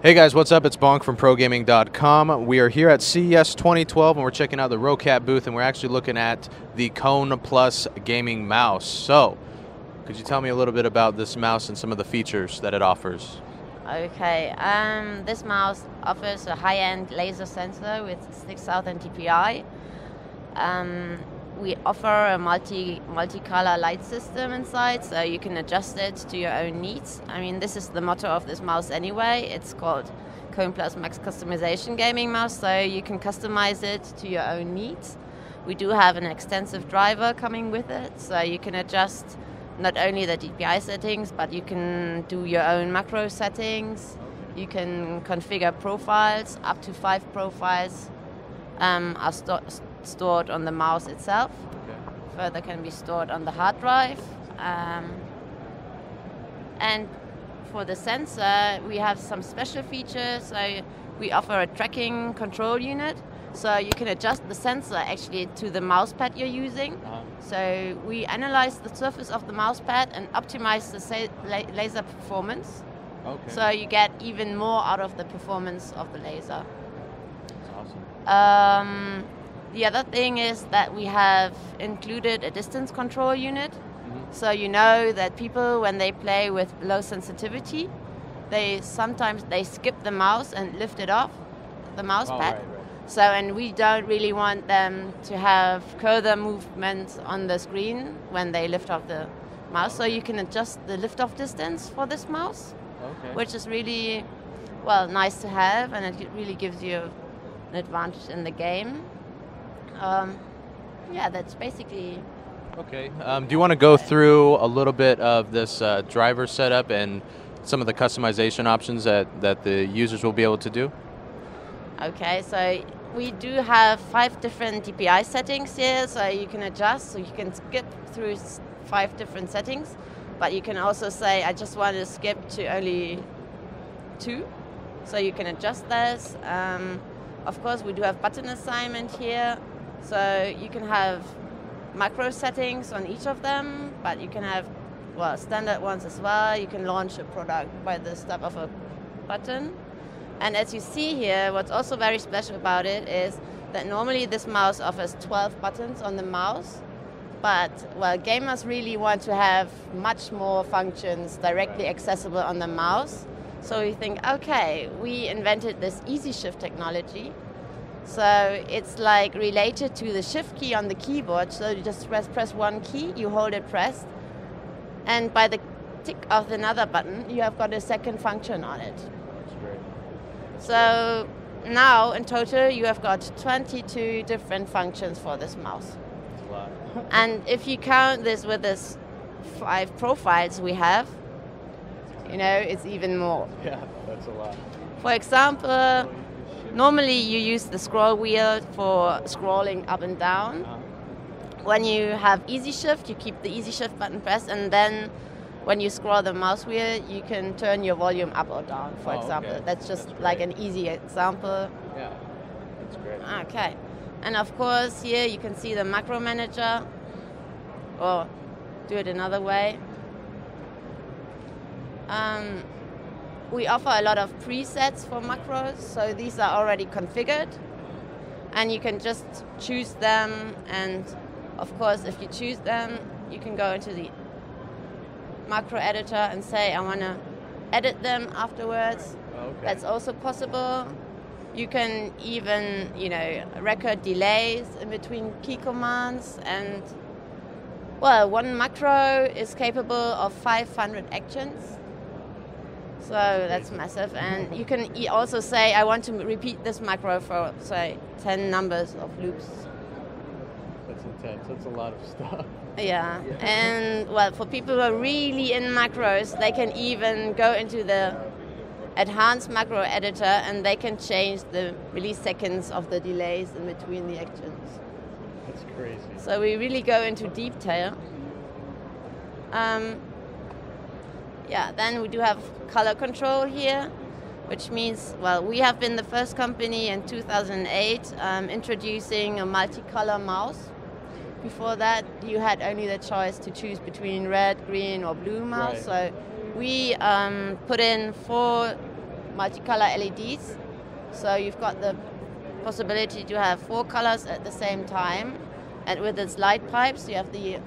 Hey guys, what's up? It's Bonk from ProGaming.com. We are here at CES 2012 and we're checking out the Roccat booth and we're actually looking at the Kone Plus gaming mouse. So, could you tell me a little bit about this mouse and some of the features that it offers? Okay, this mouse offers a high-end laser sensor with 6000 dpi. We offer a multi-color light system inside, so you can adjust it to your own needs. I mean, this is the motto of this mouse anyway. It's called Kone Plus Max Customization Gaming Mouse, so you can customize it to your own needs. We do have an extensive driver coming with it, so you can adjust not only the DPI settings, but you can do your own macro settings. You can configure profiles. Up to 5 profiles are stored on the mouse itself. Okay. Further can be stored on the hard drive. And for the sensor, we have some special features. So we offer a tracking control unit. So you can adjust the sensor actually to the mouse pad you're using. So we analyze the surface of the mouse pad and optimize the laser performance. Okay. So you get even more out of the performance of the laser. That's awesome. The other thing is that we have included a distance control unit. So you know that people, when they play with low sensitivity, sometimes they skip the mouse and lift it off the mouse pad. Right. So, and we don't really want them to have further movement on the screen when they lift off the mouse. So you can adjust the lift-off distance for this mouse, which is really, well, nice to have, and it really gives you an advantage in the game. Yeah, that's basically. Okay. Do you want to go through a little bit of this driver setup and some of the customization options that the users will be able to do? Okay, so we do have 5 different DPI settings here, so you can adjust, so you can skip through 5 different settings, but you can also say, I just want to skip to only 2, so you can adjust this. Of course, we do have button assignment here, so you can have macro settings on each of them, but you can have, well, standard ones as well. You can launch a product by the step of a button. And as you see here, what's also very special about it is that normally this mouse offers 12 buttons on the mouse, but, well, gamers really want to have much more functions directly accessible on the mouse. So we think, okay, we invented this easy shift technology. So it's like related to the shift key on the keyboard. So you just press one key, you hold it pressed, and by the tick of another button, you have got a second function on it. So now, in total, you have got 22 different functions for this mouse. That's a lot. And if you count this with this 5 profiles we have, you know, it's even more. Yeah, that's a lot. For example, normally you use the scroll wheel for scrolling up and down. When you have easy shift, you keep the easy shift button pressed, and then when you scroll the mouse wheel, you can turn your volume up or down, for example. Okay. That's just like an easy example. Yeah, that's great. Okay. And of course, here you can see the macro manager, or do it another way. We offer a lot of presets for macros, so these are already configured, and you can just choose them, and of course, if you choose them, you can go into the macro editor and say, I want to edit them afterwards. Okay. That's also possible. You can even, you know, record delays in between key commands, and, well, one macro is capable of 500 actions. So that's massive. And you can also say, I want to repeat this macro for, say, 10 numbers of loops. That's intense. That's a lot of stuff. Yeah. And, well, for people who are really in macros, they can even go into the advanced macro editor and they can change the release seconds of the delays in between the actions. That's crazy. So we really go into detail. Yeah, then we do have color control here, which means, well, we have been the first company in 2008 introducing a multicolor mouse. Before that, you had only the choice to choose between red, green, or blue mouse. Right. So we put in 4 multicolor LEDs. So you've got the possibility to have 4 colors at the same time. And with its light pipes, you have the,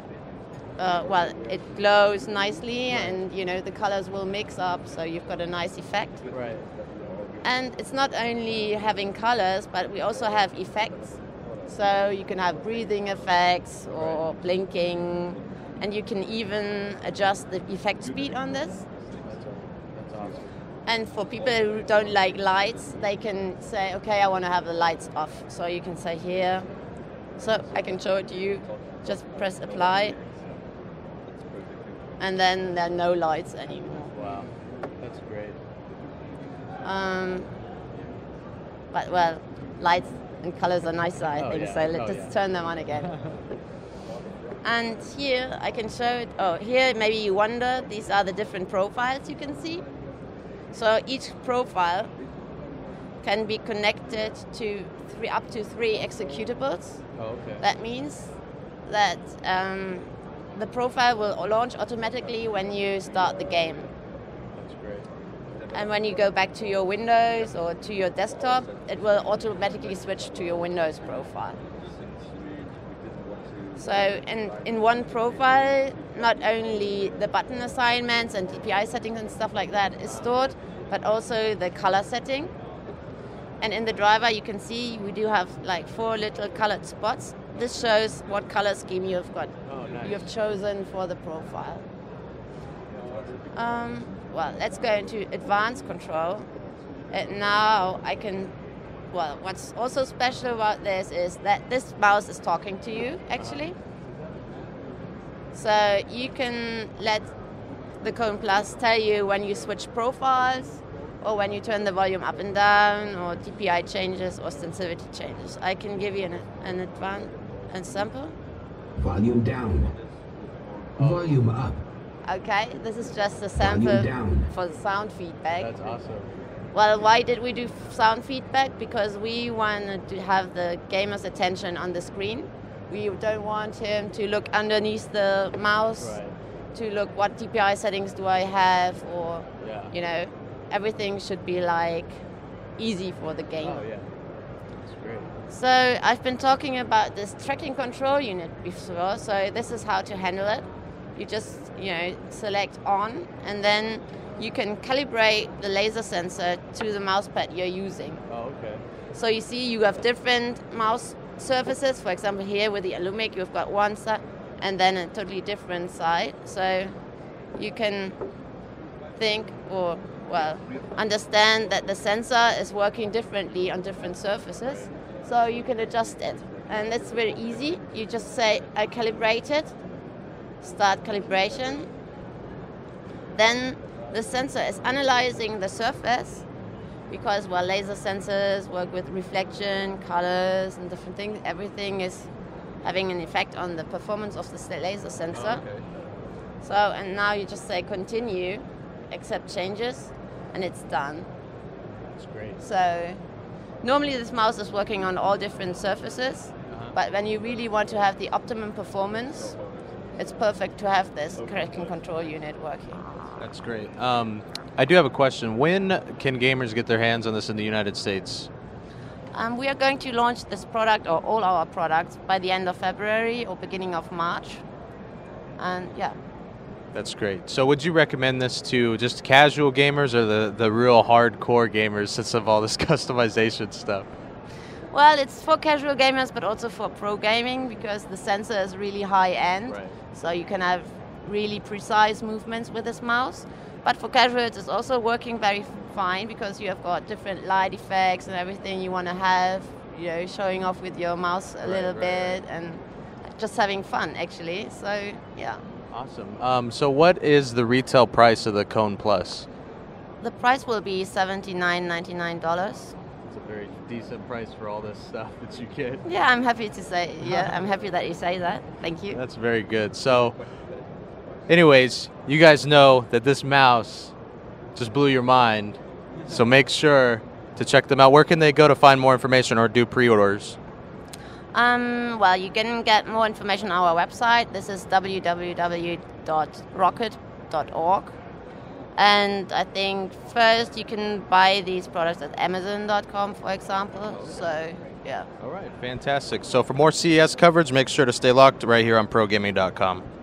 it glows nicely, and the colors will mix up, so you've got a nice effect. Right. And it's not only having colors, but we also have effects. So you can have breathing effects or blinking, and you can even adjust the effect speed on this. That's awesome. And for people who don't like lights, they can say, okay, I want to have the lights off. So you can say here, so I can show it to you, just press apply, and then there are no lights anymore. Wow, that's great. But well, lights and colors are nicer, I think, yeah. so let's just turn them on again. And here I can show it. Oh, here maybe you wonder, these are the different profiles you can see. So each profile can be connected to up to 3 executables. Oh, okay. That means that the profile will launch automatically when you start the game. That's great. And when you go back to your Windows or to your desktop, it will automatically switch to your Windows profile. So in one profile, not only the button assignments and DPI settings and stuff like that is stored, but also the color setting. And in the driver, you can see we do have like 4 little colored spots. This shows what color scheme you have got. Oh, nice. You have chosen for the profile. Well, let's go into advanced control. And now I can, well, what's also special about this is that this mouse is talking to you, actually. So you can let the Kone Plus tell you when you switch profiles, or when you turn the volume up and down, or DPI changes, or sensitivity changes. I can give you an sample. Volume down. Volume up. Okay, this is just a sample for the sound feedback. That's awesome. Well, why did we do sound feedback? Because we wanted to have the gamer's attention on the screen. We don't want him to look underneath the mouse, to look what DPI settings do I have, or, everything should be like easy for the gamer. Oh, yeah. That's great. So I've been talking about this tracking control unit before, so this is how to handle it. You just, select on, and then you can calibrate the laser sensor to the mouse pad you're using. Oh, okay. So you see you have different mouse surfaces. For example, here with the Alumic, you've got one side and then a totally different side. So you can think or, understand that the sensor is working differently on different surfaces. So you can adjust it. And it's very easy. You just say, I calibrate it, start calibration. Then the sensor is analyzing the surface, because laser sensors work with reflection, colors, and different things. Everything is having an effect on the performance of the laser sensor. Oh, okay. So, and now you just say continue, accept changes, and it's done. That's great. So normally this mouse is working on all different surfaces, but when you really want to have the optimum performance, it's perfect to have this tracking control unit working. That's great. I do have a question. When can gamers get their hands on this in the United States? We are going to launch this product, or all our products, by the end of February or beginning of March. And yeah. That's great. So would you recommend this to just casual gamers or the real hardcore gamers, since of all this customization stuff? Well, it's for casual gamers, but also for pro gaming, because the sensor is really high end. Right. So you can have really precise movements with this mouse. But for casuals, it's also working very fine, because you have got different light effects and everything you want to have, showing off with your mouse a little bit and just having fun, actually. So, yeah. Awesome. So what is the retail price of the Kone Plus? The price will be $79.99. It's a very decent price for all this stuff that you get. Yeah, I'm happy to say. Yeah, I'm happy that you say that. Thank you. That's very good. So, anyways, you guys know that this mouse just blew your mind. So make sure to check them out. Where can they go to find more information or do pre-orders? Well, you can get more information on our website. This is www.roccat.org. And I think first you can buy these products at Amazon.com, for example. So, yeah. All right, fantastic. So for more CES coverage, make sure to stay locked right here on ProGaming.com.